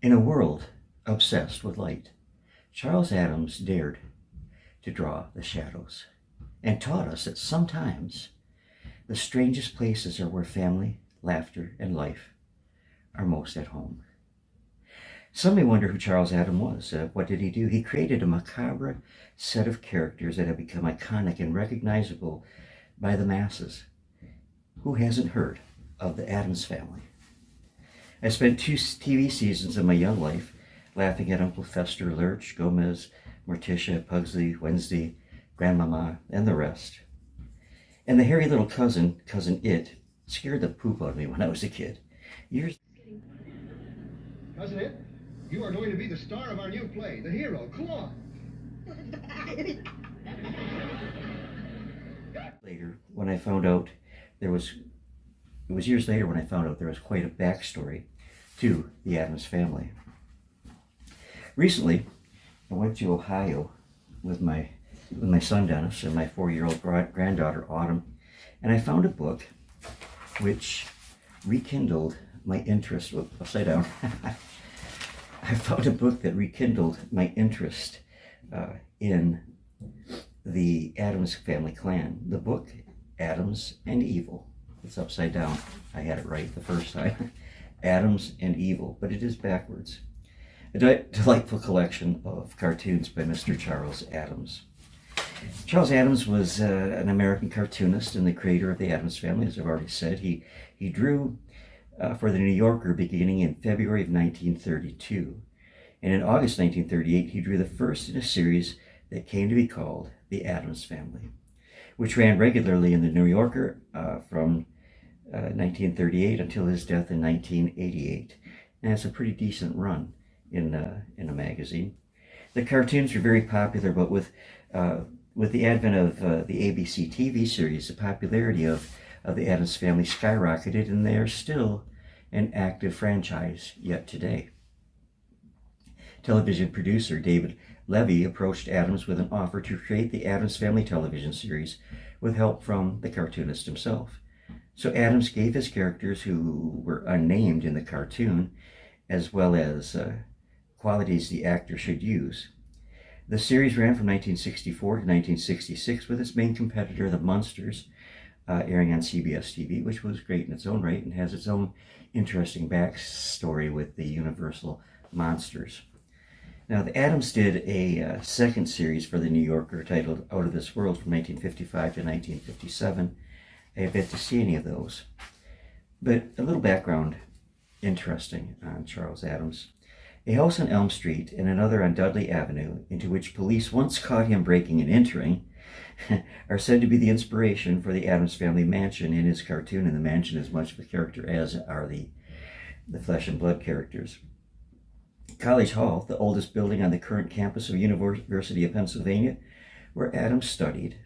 In a world obsessed with light, Charles Addams dared to draw the shadows and taught us that sometimes the strangest places are where family, laughter, and life are most at home. Some may wonder who Charles Addams was. What did he do? He created a macabre set of characters that have become iconic and recognizable by the masses. Who hasn't heard of the Addams Family? I spent 2 TV seasons of my young life laughing at Uncle Fester, Lurch, Gomez, Morticia, Pugsley, Wednesday, Grandmama, and the rest. And the hairy little cousin It, scared the poop out of me when I was a kid. Years Cousin It, you are going to be the star of our new play, the hero, Claude. later, when I found out it was years later when I found out there was quite a backstory to the Addams family. Recently, I went to Ohio with my son Dennis and my 4-year-old granddaughter Autumn, and I found a book which rekindled my interest. Upside down. I found a book that rekindled my interest in the Addams family clan. The book, Addams and Evil. It's upside down. I had it right the first time. Addams and Evil, but it is backwards. A delightful collection of cartoons by Mr. Charles Addams. Charles Addams was an American cartoonist and the creator of the Addams Family, as I've already said. He drew for the New Yorker beginning in February of 1932. And in August 1938, he drew the first in a series that came to be called The Addams Family, which ran regularly in the New Yorker from 1938 until his death in 1988. And it's a pretty decent run in a magazine. The cartoons were very popular, but with the advent of the ABC TV series, the popularity of the Addams Family skyrocketed, and they are still an active franchise yet today. Television producer David Levy approached Addams with an offer to create the Addams Family television series with help from the cartoonist himself. So Addams gave his characters, who were unnamed in the cartoon, as well as qualities the actor should use. The series ran from 1964 to 1966 with its main competitor, The Munsters, airing on CBS TV, which was great in its own right and has its own interesting backstory with the Universal monsters. Now, the Addams did a second series for the New Yorker titled Out of This World from 1955 to 1957. I have yet to see any of those. But a little background interesting on Charles Addams. A house on Elm Street and another on Dudley Avenue, into which police once caught him breaking and entering, are said to be the inspiration for the Addams Family mansion in his cartoon, and the mansion is much of a character as are the flesh and blood characters. College Hall, the oldest building on the current campus of University of Pennsylvania, where Addams studied,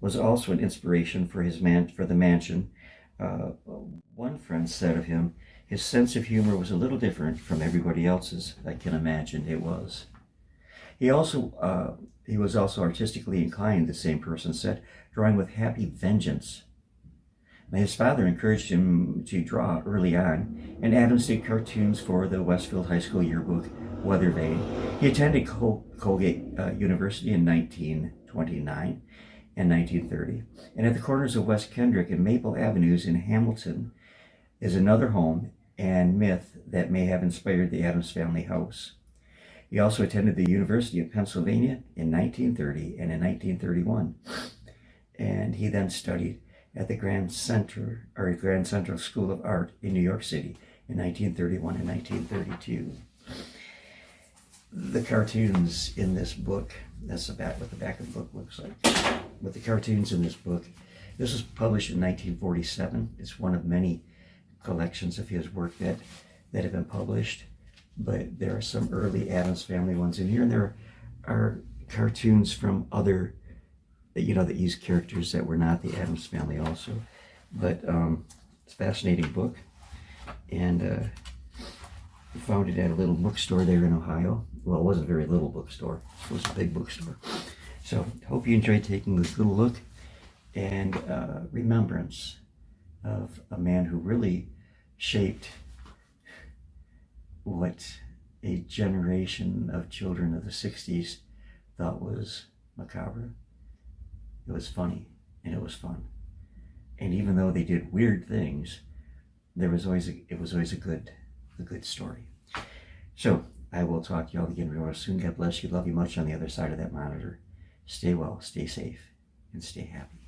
was also an inspiration for the mansion. One friend said of him, his sense of humor was a little different from everybody else's. I can imagine it was. He was also artistically inclined, the same person said, drawing with happy vengeance. His father encouraged him to draw early on, and Addams did cartoons for the Westfield High School yearbook, Weather Vane. He attended Colgate University in 1929 and 1930, and at the corners of West Kendrick and Maple Avenues in Hamilton is another home and myth that may have inspired the Addams Family house. He also attended the University of Pennsylvania in 1930 and in 1931, and he then studied at the Grand Central School of Art in New York City in 1931 and 1932. The cartoons in this book, that's what the back of the book looks like. But the cartoons in this book, this was published in 1947. It's one of many collections of his work that have been published, but there are some early Addams Family ones in here, and there are cartoons from other that use characters that were not the Addams Family also. But it's a fascinating book, and we found it at a little bookstore there in Ohio. Well, it wasn't a very little bookstore, it was a big bookstore. So hope you enjoyed taking this little look and remembrance of a man who really shaped what a generation of children of the 60s thought was macabre. It was funny and it was fun. And even though they did weird things, it was always a good story. So I will talk to you all again real soon. God bless you. Love you much on the other side of that monitor. Stay well, stay safe, and stay happy.